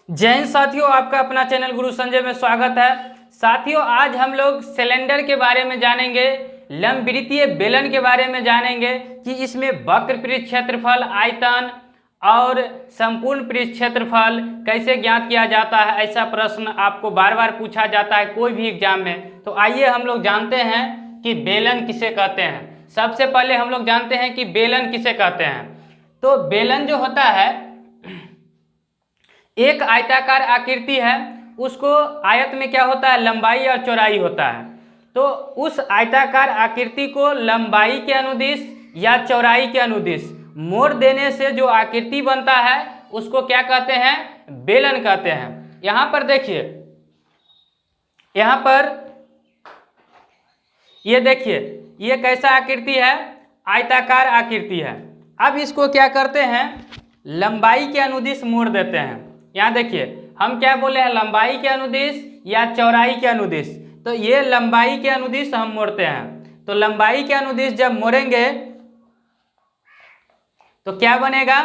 जय हिंद साथियों, आपका अपना चैनल गुरु संजय में स्वागत है। साथियों, आज हम लोग सिलेंडर के बारे में जानेंगे, लंबवृत्तीय बेलन के बारे में जानेंगे कि इसमें वक्र पृष्ठ क्षेत्रफल, आयतन और संपूर्ण पृष्ठ क्षेत्रफल कैसे ज्ञात किया जाता है। ऐसा प्रश्न आपको बार बार पूछा जाता है कोई भी एग्जाम में। तो आइए हम लोग जानते हैं कि बेलन किसे कहते हैं। सबसे पहले हम लोग जानते हैं कि बेलन किसे कहते हैं। तो बेलन जो होता है एक आयताकार आकृति है, उसको आयत में क्या होता है, लंबाई और चौड़ाई होता है। तो उस आयताकार आकृति को लंबाई के अनुदिश या चौड़ाई के अनुदिश मोड़ देने से जो आकृति बनता है उसको क्या कहते हैं, बेलन कहते हैं। यहां पर देखिए, यहां पर ये देखिए, ये कैसा आकृति है, आयताकार आकृति है। अब इसको क्या करते हैं, लंबाई के अनुदिश मोड़ देते हैं। यहाँ देखिए, हम क्या बोले हैं, लंबाई के अनुदिश या चौड़ाई के अनुदिश। तो ये लंबाई के अनुदिश हम मोड़ते हैं। तो लंबाई के अनुदिश जब मोड़ेंगे तो क्या बनेगा,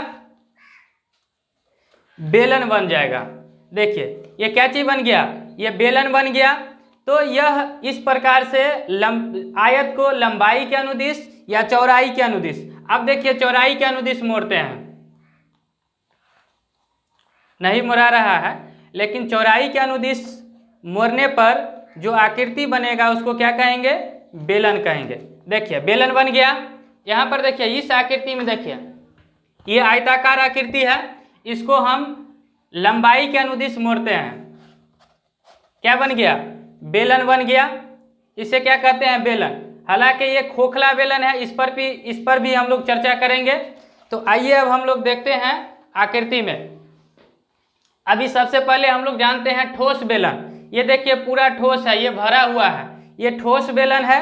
बेलन बन जाएगा। देखिए ये क्या चीज बन गया, ये बेलन बन गया। तो यह इस प्रकार से आयत को लंबाई के अनुदिश या चौड़ाई के अनुदिश। अब देखिए चौड़ाई के अनुदिश मोड़ते हैं, नहीं मुड़ा रहा है, लेकिन चौड़ाई के अनुदिश मोड़ने पर जो आकृति बनेगा उसको क्या कहेंगे, बेलन कहेंगे। देखिए बेलन बन गया। यहाँ पर देखिए इस आकृति में देखिए, ये आयताकार आकृति है, इसको हम लंबाई के अनुदिश मोड़ते हैं, क्या बन गया, बेलन बन गया। इसे क्या कहते हैं, बेलन। हालांकि ये खोखला बेलन है, इस पर भी हम लोग चर्चा करेंगे। तो आइए अब हम लोग देखते हैं आकृति में। अभी सबसे पहले हम लोग जानते हैं ठोस बेलन। ये देखिए पूरा ठोस है, ये भरा हुआ है, ये ठोस बेलन है।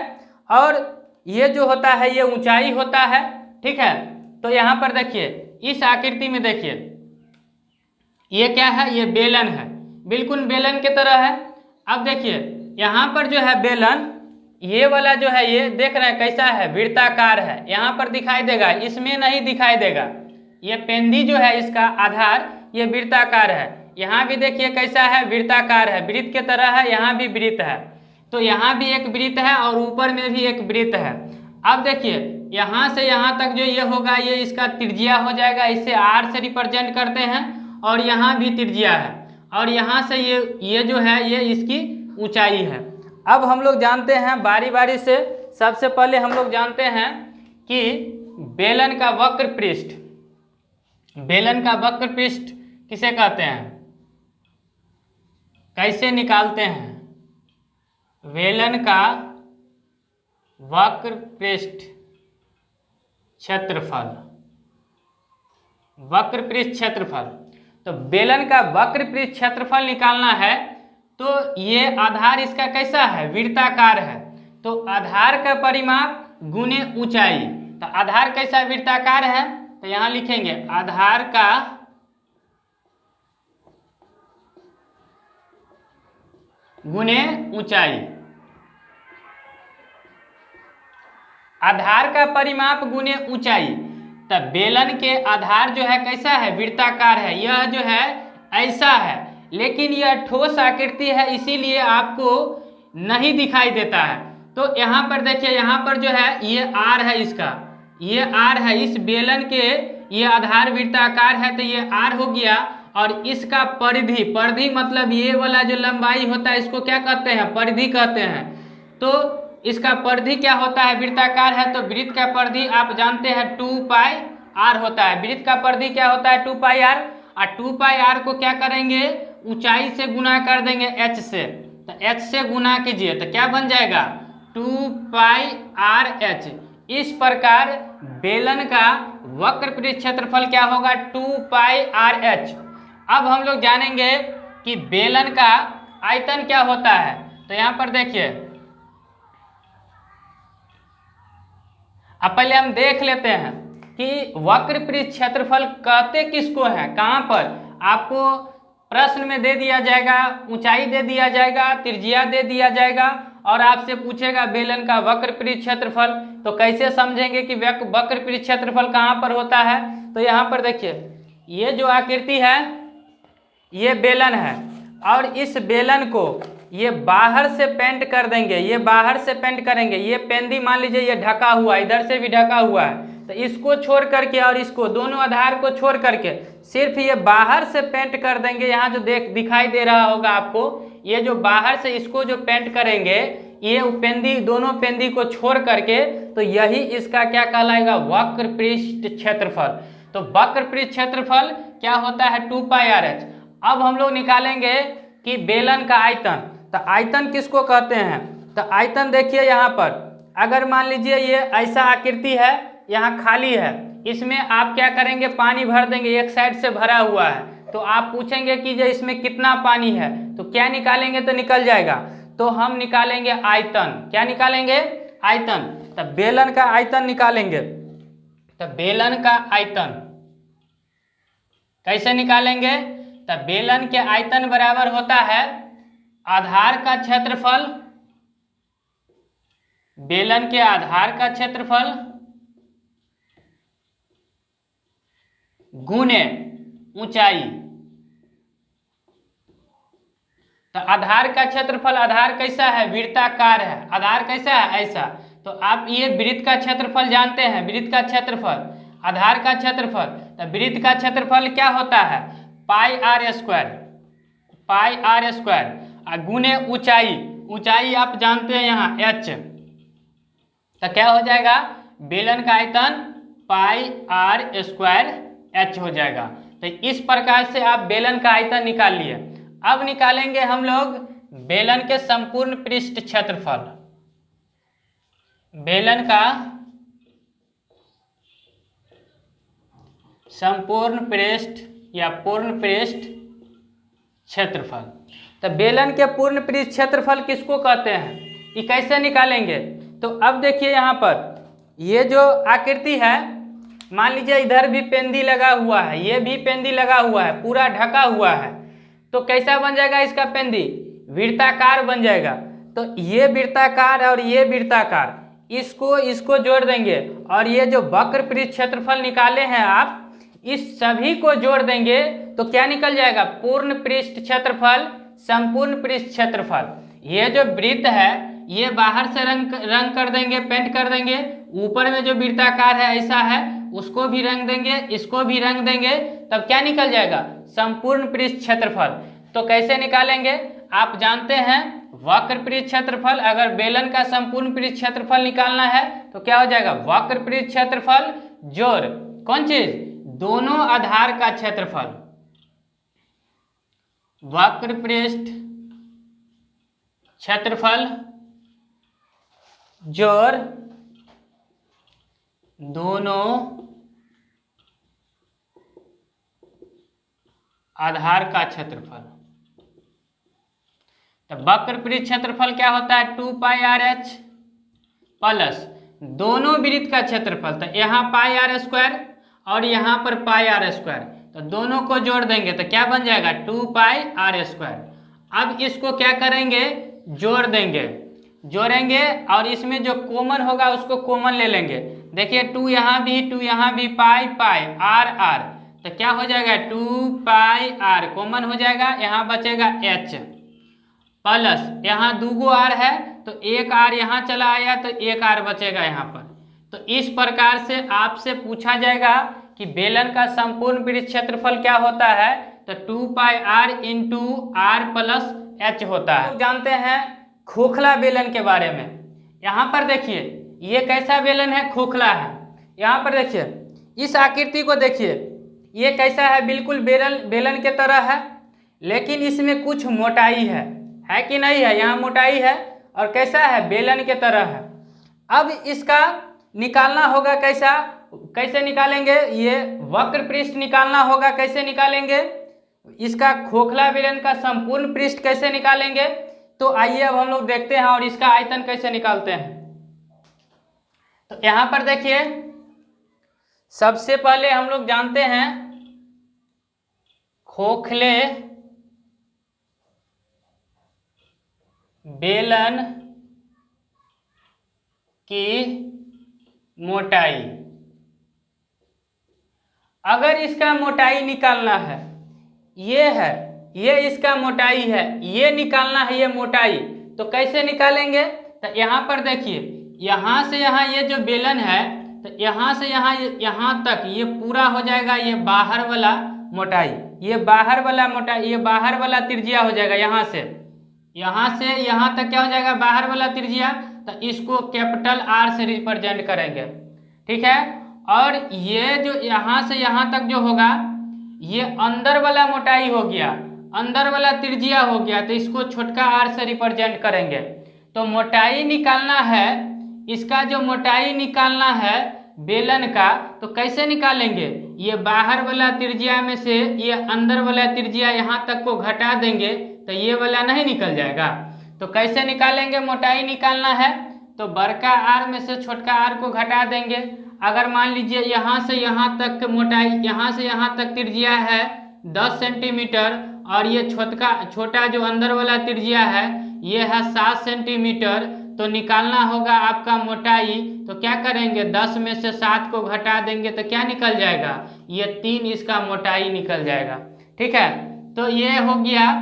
और ये जो होता है ये ऊंचाई होता है, ठीक है। तो यहाँ पर देखिए इस आकृति में देखिए, ये क्या है, ये बेलन है, बिल्कुल बेलन के तरह है। अब देखिए यहाँ पर जो है बेलन, ये वाला जो है, ये देख रहे हैं कैसा है, वृत्ताकार है। यहाँ पर दिखाई देगा, इसमें नहीं दिखाई देगा। ये पेंदी जो है, इसका आधार ये वृत्ताकार है। यहाँ भी देखिए कैसा है, वृत्ताकार है, वृत्त के तरह है। यहाँ भी वृत्त है, तो यहाँ भी एक वृत्त है और ऊपर में भी एक वृत्त है। अब देखिए यहाँ से यहाँ तक जो ये होगा, ये इसका त्रिज्या हो जाएगा, इसे आर से रिप्रेजेंट करते हैं। और यहाँ भी त्रिज्या है, और यहाँ से ये जो है ये इसकी ऊंचाई है। अब हम लोग जानते हैं बारी बारी से। सबसे पहले हम लोग जानते हैं कि बेलन का वक्र पृष्ठ, बेलन का वक्र पृष्ठ किसे कहते हैं, कैसे निकालते हैं। बेलन का वक्र पृष्ठ क्षेत्रफल, वक्र पृष्ठ क्षेत्रफल। तो बेलन का वक्र पृष्ठ क्षेत्रफल निकालना है, तो ये आधार इसका कैसा है, वृत्ताकार है। तो आधार का परिमाप गुने ऊंचाई। तो आधार कैसा वृत्ताकार है, तो यहां लिखेंगे आधार का गुने ऊंचाई। आधार का परिमाप गुने ऊंचाई। तब बेलन के आधार जो है कैसा है, वृत्ताकार है। यह जो है ऐसा है, लेकिन यह ठोस आकृति है, इसीलिए आपको नहीं दिखाई देता है। तो यहाँ पर देखिए, यहाँ पर जो है ये आर है, इसका ये आर है। इस बेलन के ये आधार वृत्ताकार है, तो ये आर हो गया। और इसका परिधि, परिधि मतलब ये वाला जो लंबाई होता है इसको क्या कहते हैं, परिधि कहते हैं। तो इसका परिधि क्या होता है, वृत्ताकार है, तो वृत्त का परिधि आप जानते हैं 2 पाई आर होता है। वृत्त का परिधि क्या होता है, 2 पाई आर। और 2 पाई आर को क्या करेंगे, ऊंचाई से गुना कर देंगे h से। तो h से गुना कीजिए तो क्या बन जाएगा, 2 पाई आर h। इस प्रकार बेलन का वक्र पृष्ठ क्षेत्रफल क्या होगा, 2 पाई आर h। अब हम लोग जानेंगे कि बेलन का आयतन क्या होता है। तो यहाँ पर देखिए, अब पहले हम देख लेते हैं कि वक्र पृष्ठ क्षेत्रफल कहते किसको है। कहाँ पर आपको प्रश्न में दे दिया जाएगा, ऊंचाई दे दिया जाएगा, त्रिज्या दे दिया जाएगा, और आपसे पूछेगा बेलन का वक्र पृष्ठ क्षेत्रफल। तो कैसे समझेंगे कि वक्र पृष्ठ क्षेत्रफल कहाँ पर होता है। तो यहाँ पर देखिए, ये जो आकृति है ये बेलन है और इस बेलन को ये बाहर से पेंट कर देंगे, ये बाहर से पेंट करेंगे। ये पेंदी मान लीजिए ये ढका हुआ है, इधर से भी ढका हुआ है, तो इसको छोड़ करके और इसको दोनों आधार को छोड़ करके सिर्फ ये बाहर से पेंट कर देंगे। यहाँ जो दिखाई दे रहा होगा आपको, ये जो बाहर से इसको जो पेंट करेंगे, ये पेंदी दोनों पेंदी को छोड़ करके, तो यही इसका क्या कहलाएगा, वक्र पृष्ठ क्षेत्रफल। तो वक्र पृष्ठ क्षेत्रफल क्या होता है, 2πRh। अब हम लोग निकालेंगे कि बेलन का आयतन। तो आयतन किसको कहते हैं, तो आयतन देखिए यहाँ पर, अगर मान लीजिए ये ऐसा आकृति है, यहाँ खाली है, इसमें आप क्या करेंगे, पानी भर देंगे, एक साइड से भरा हुआ है, तो आप पूछेंगे कि जो इसमें कितना पानी है, तो क्या निकालेंगे, तो निकल जाएगा। तो हम निकालेंगे आयतन। क्या निकालेंगे, आयतन। तो बेलन का आयतन निकालेंगे। तो बेलन का आयतन कैसे निकालेंगे, तो बेलन के आयतन बराबर होता है आधार का क्षेत्रफल, बेलन के आधार का क्षेत्रफल गुने ऊंचाई। तो आधार का क्षेत्रफल, आधार कैसा है, वृत्ताकार है, आधार कैसा है, ऐसा। तो आप ये वृत्त का क्षेत्रफल जानते हैं, वृत्त का क्षेत्रफल, आधार का क्षेत्रफल। तो वृत्त का क्षेत्रफल क्या होता है, πr², πr², गुने ऊंचाई, ऊंचाई आप जानते हैं यहाँ h। तो क्या हो जाएगा, बेलन का आयतन πr² हो जाएगा। तो इस प्रकार से आप बेलन का आयतन निकाल लिए। अब निकालेंगे हम लोग बेलन के संपूर्ण पृष्ठ क्षेत्रफल। बेलन का संपूर्ण पृष्ठ या पूर्ण पृष्ठ क्षेत्रफल। तो बेलन के पूर्ण पृष्ठ क्षेत्रफल किसको कहते हैं, ये कैसे निकालेंगे। तो अब देखिए यहाँ पर ये जो आकृति है, मान लीजिए इधर भी पेंदी लगा हुआ है, ये भी पेंदी लगा हुआ है, पूरा ढका हुआ है, तो कैसा बन जाएगा इसका पेंदी, वृत्ताकार बन जाएगा। तो ये वृत्ताकार और ये वृत्ताकार, इसको जोड़ देंगे और ये जो वक्र पृष्ठ क्षेत्रफल निकाले हैं आप, इस सभी को जोड़ देंगे तो क्या निकल जाएगा, पूर्ण पृष्ठ क्षेत्रफल, संपूर्ण पृष्ठ क्षेत्रफल। ये जो वृत्त है ये बाहर से रंग कर देंगे, पेंट कर देंगे, ऊपर में जो वृत्ताकार है ऐसा है उसको भी रंग देंगे, इसको भी रंग देंगे, तब क्या निकल जाएगा, संपूर्ण पृष्ठ क्षेत्रफल। तो कैसे निकालेंगे, आप जानते हैं वक्र पृष्ठ क्षेत्रफल। अगर बेलन का संपूर्ण पृष्ठ क्षेत्रफल निकालना है तो क्या हो जाएगा, वक्र पृष्ठ क्षेत्रफल जोड़ कौन चीज, दोनों आधार का क्षेत्रफल, वक्र पृष्ठ क्षेत्रफल जोड़ दोनों आधार का क्षेत्रफल। तो वक्र पृष्ठ क्षेत्रफल क्या होता है, 2πRh प्लस दोनों वृत्त का क्षेत्रफल। तो यहाँ πr² और यहाँ पर πr², तो दोनों को जोड़ देंगे तो क्या बन जाएगा, 2πr²। अब इसको क्या करेंगे, जोड़ देंगे, जोड़ेंगे और इसमें जो कॉमन होगा उसको कॉमन ले लेंगे। देखिए 2 यहाँ भी, 2 यहाँ भी, पाई पाई आर आर, तो क्या हो जाएगा, 2πr कॉमन हो जाएगा, यहाँ बचेगा h प्लस यहाँ 2 आर है तो एक आर यहाँ चला आया तो एक आर बचेगा यहाँ पर। तो इस प्रकार से आपसे पूछा जाएगा कि बेलन का संपूर्ण पृष्ठ क्षेत्रफल क्या होता है, तो 2πr × r + h होता है। तो जानते हैं खोखला बेलन के बारे में। यहाँ पर देखिए ये कैसा बेलन है, खोखला है। यहाँ पर देखिए इस आकृति को देखिए, ये कैसा है, बिल्कुल बेलन के तरह है, लेकिन इसमें कुछ मोटाई है कि नहीं है, यहाँ मोटाई है और कैसा है, बेलन के तरह है। अब इसका निकालना होगा कैसे निकालेंगे, ये वक्र पृष्ठ निकालना होगा। कैसे निकालेंगे, इसका खोखला बेलन का संपूर्ण पृष्ठ कैसे निकालेंगे, तो आइए अब हम लोग देखते हैं और इसका आयतन कैसे निकालते हैं। तो यहाँ पर देखिए सबसे पहले हम लोग जानते हैं खोखले बेलन की मोटाई। अगर इसका मोटाई निकालना है, ये है ये इसका मोटाई है, ये निकालना है ये मोटाई। तो कैसे निकालेंगे? तो यहाँ पर देखिए, यहाँ से यहाँ ये जो बेलन है, तो यहाँ से यहाँ तक ये पूरा हो जाएगा ये बाहर वाला मोटाई, ये बाहर वाला मोटाई, ये बाहर वाला त्रिज्या हो जाएगा। यहाँ से यहाँ तक क्या हो जाएगा? बाहर वाला त्रिज्या। तो इसको कैपिटल आर से रिप्रेजेंट करेंगे, ठीक है। और ये जो यहाँ से यहाँ तक जो होगा, ये अंदर वाला मोटाई हो गया, अंदर वाला त्रिज्या हो गया, तो इसको छोटका आर से रिप्रेजेंट करेंगे। तो मोटाई निकालना है, इसका जो मोटाई निकालना है बेलन का, तो कैसे निकालेंगे? ये बाहर वाला त्रिज्या में से ये अंदर वाला त्रिज्या यहाँ तक को घटा देंगे, तो ये वाला नहीं निकल जाएगा। तो कैसे निकालेंगे? मोटाई निकालना है तो बड़का आर में से छोटका आर को घटा देंगे। अगर मान लीजिए यहाँ से यहाँ तक मोटाई, यहाँ से यहाँ तक त्रिज्या है 10 सेंटीमीटर, और ये छोटा जो अंदर वाला त्रिज्या है ये है 7 सेंटीमीटर, तो निकालना होगा आपका मोटाई। तो क्या करेंगे? 10 में से 7 को घटा देंगे तो क्या निकल जाएगा? ये 3 इसका मोटाई निकल जाएगा, ठीक है। तो ये हो गया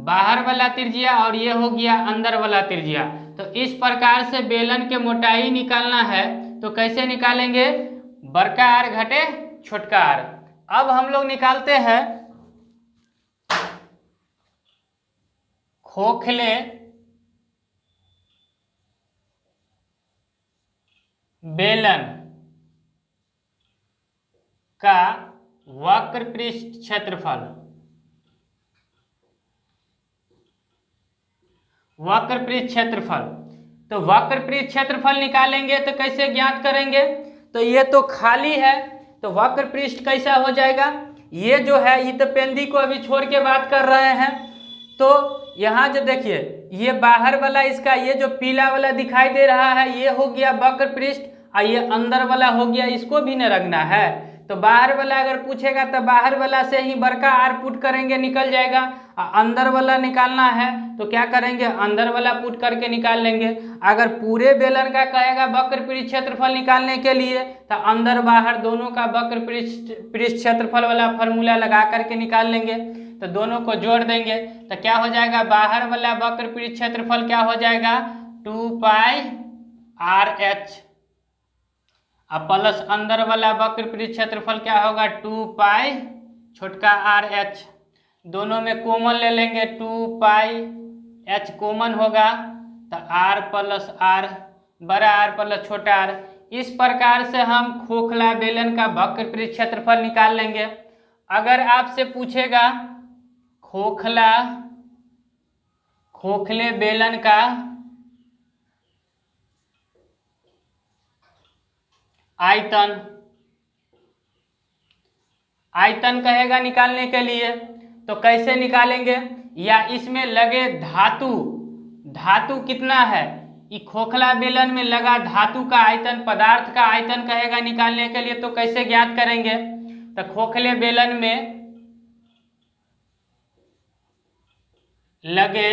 बाहर वाला त्रिज्या और ये हो गया अंदर वाला त्रिज्या। तो इस प्रकार से बेलन के मोटाई निकालना है तो कैसे निकालेंगे? बड़का आर घटे छोटका आर। अब हम लोग निकालते हैं खोखले बेलन का वक्र पृष्ठ क्षेत्रफल। वक्र पृष्ठ क्षेत्रफल, तो वक्र पृष्ठ क्षेत्रफल निकालेंगे तो कैसे ज्ञात करेंगे? तो ये तो खाली है, तो वक्र पृष्ठ कैसा हो जाएगा? ये जो है ये तो पेंदी को अभी छोड़ के बात कर रहे हैं। तो यहाँ जो देखिए ये बाहर वाला इसका ये जो पीला वाला दिखाई दे रहा है ये हो गया वक्र पृष्ठ, और ये अंदर वाला हो गया, इसको भी न रखना है। तो बाहर वाला अगर पूछेगा तो बाहर वाला से ही बड़का आर पुट करेंगे, निकल जाएगा। अंदर वाला निकालना है तो क्या करेंगे? अंदर वाला पुट करके निकाल लेंगे। अगर पूरे बेलन का कहेगा वक्र पृष्ठ क्षेत्रफल निकालने के लिए तो अंदर बाहर दोनों का वक्र पृष्ठ क्षेत्रफल वाला फार्मूला लगा करके निकाल लेंगे। तो दोनों को जोड़ देंगे तो क्या हो जाएगा? बाहर वाला वक्र पृष्ठ क्षेत्रफल क्या हो जाएगा? 2 पाई आर एच, अब प्लस अंदर वाला वक्र पृष्ठ क्षेत्रफल क्या होगा? 2 पाई छोटका आर एच। दोनों में कॉमन ले लेंगे, 2 पाई एच कॉमन होगा तो आर प्लस आर, बड़ा आर प्लस छोटा आर। इस प्रकार से हम खोखला बेलन का वक्र पृष्ठ क्षेत्रफल निकाल लेंगे। अगर आपसे पूछेगा खोखले बेलन का आयतन कहेगा निकालने के लिए, तो कैसे निकालेंगे? या इसमें लगे धातु कितना है? ये खोखला बेलन में लगा धातु का आयतन, पदार्थ का आयतन कहेगा निकालने के लिए, तो कैसे ज्ञात करेंगे? तो खोखले बेलन में लगे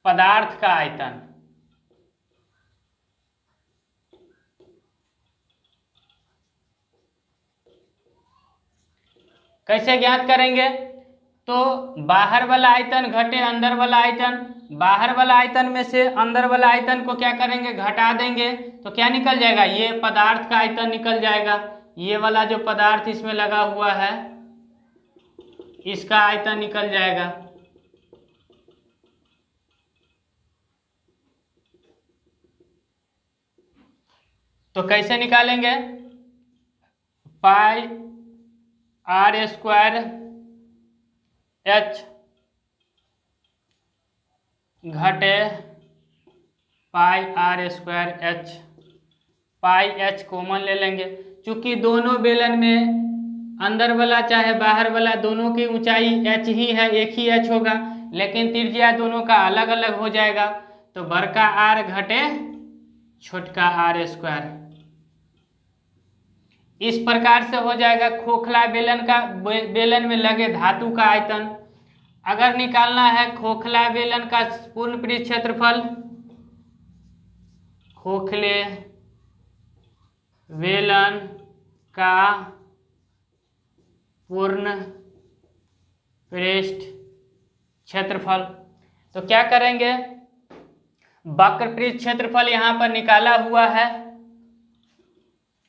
पदार्थ का आयतन, कैसे ज्ञात करेंगे? तो बाहर वाला आयतन घटे अंदर वाला आयतन, बाहर वाला आयतन में से अंदर वाला आयतन को क्या करेंगे? घटा देंगे तो क्या निकल जाएगा? ये पदार्थ का आयतन निकल जाएगा। ये वाला जो पदार्थ इसमें लगा हुआ है इसका आयतन निकल जाएगा। तो कैसे निकालेंगे? पाई आर स्क्वायर एच घटे pi R square H, pi H common ले लेंगे। चूंकि दोनों बेलन में अंदर वाला चाहे बाहर वाला दोनों की ऊंचाई एच ही है, एक ही एच होगा, लेकिन त्रिज्या दोनों का अलग अलग हो जाएगा। तो बड़का आर घटे छोटका आर स्क्वायर, इस प्रकार से हो जाएगा खोखला बेलन में लगे धातु का आयतन। अगर निकालना है खोखला बेलन का पूर्ण पृष्ठ क्षेत्रफल, खोखले बेलन का पूर्ण पृष्ठ क्षेत्रफल। तो क्या करेंगे, वक्र पृष्ठ क्षेत्रफल यहाँ पर निकाला हुआ है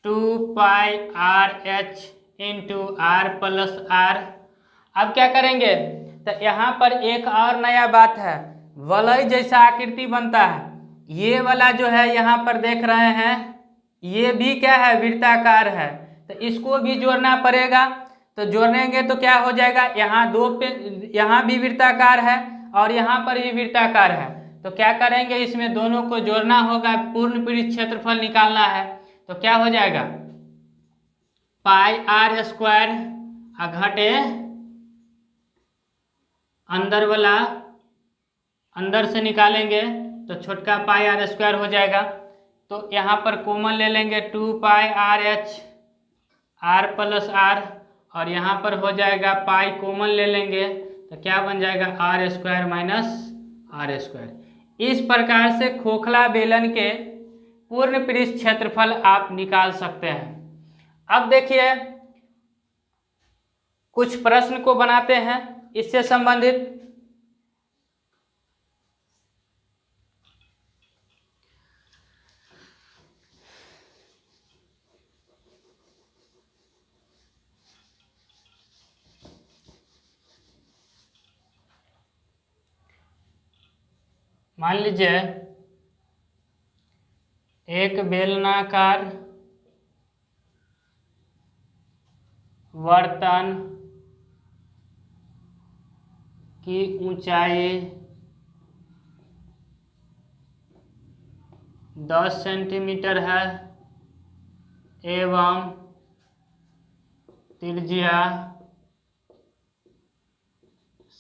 2πr/h into r plus r। अब क्या करेंगे, तो यहाँ पर एक और नया बात है, वलय जैसा आकृति बनता है, ये वाला जो है यहाँ पर देख रहे हैं, ये भी क्या है, वृत्ताकार है, तो इसको भी जोड़ना पड़ेगा। तो जोड़ेंगे तो क्या हो जाएगा, यहाँ दो पे, यहाँ भी वृत्ताकार है और यहाँ पर भी वृत्ताकार है, तो क्या करेंगे, इसमें दोनों को जोड़ना होगा, पूर्ण पृष्ठ क्षेत्रफल निकालना है। तो क्या हो जाएगा, πr² घटे अंदर वाला, अंदर से निकालेंगे तो छोटका πr² हो जाएगा। तो यहाँ पर कॉमन ले लेंगे 2πrh r प्लस r, और यहाँ पर हो जाएगा पाई कॉमन ले लेंगे तो क्या बन जाएगा, r² माइनस r²। इस प्रकार से खोखला बेलन के पूर्ण पृष्ठ क्षेत्रफल आप निकाल सकते हैं। अब देखिए कुछ प्रश्न को बनाते हैं इससे संबंधित। मान लीजिए एक बेलनाकार बर्तन की ऊंचाई 10 सेंटीमीटर है एवं त्रिज्या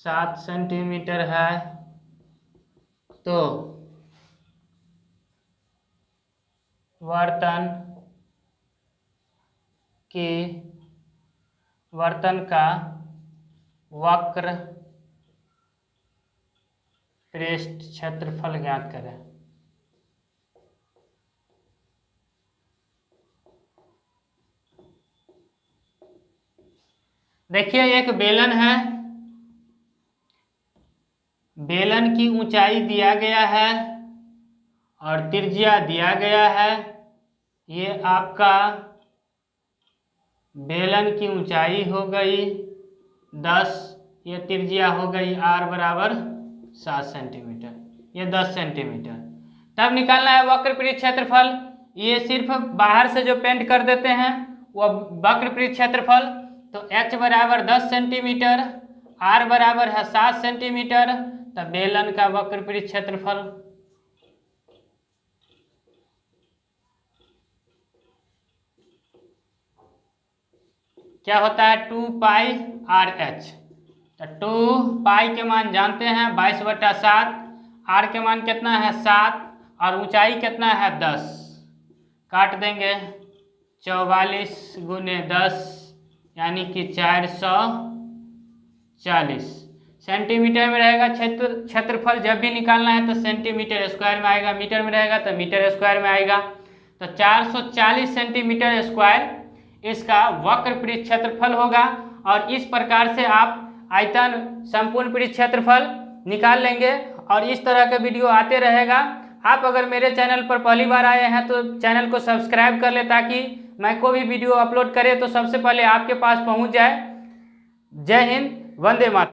7 सेंटीमीटर है, तो बर्तन का वक्र पृष्ठ क्षेत्रफल ज्ञात करें। देखिए एक बेलन है, बेलन की ऊंचाई दिया गया है और त्रिज्या दिया गया है। ये आपका बेलन की ऊंचाई हो गई 10, ये त्रिज्या हो गई r बराबर 7 सेंटीमीटर, ये 10 सेंटीमीटर। तब निकालना है वक्र पृष्ठ क्षेत्रफल। ये सिर्फ बाहर से जो पेंट कर देते हैं वो वक्र पृष्ठ क्षेत्रफल। तो h बराबर 10 सेंटीमीटर, r बराबर है 7 सेंटीमीटर, तब बेलन का वक्र पृष्ठ क्षेत्रफल क्या होता है, 2πrh। तो 2 के मान जानते हैं 22/7, r के मान कितना है 7 और ऊंचाई कितना है 10, काट देंगे 44 गुने 10 यानी कि 440 सेंटीमीटर में रहेगा। क्षेत्रफल जब भी निकालना है तो सेंटीमीटर स्क्वायर में आएगा, मीटर में रहेगा तो मीटर स्क्वायर में आएगा। तो 440 सेंटीमीटर स्क्वायर इसका वक्र पृष्ठ क्षेत्रफल होगा। और इस प्रकार से आप आयतन संपूर्ण पृष्ठ क्षेत्रफल निकाल लेंगे और इस तरह का वीडियो आते रहेगा। आप अगर मेरे चैनल पर पहली बार आए हैं तो चैनल को सब्सक्राइब कर ले ताकि मैं कोई भी वीडियो अपलोड करे तो सबसे पहले आपके पास पहुंच जाए। जय हिंद, वंदे मातरम।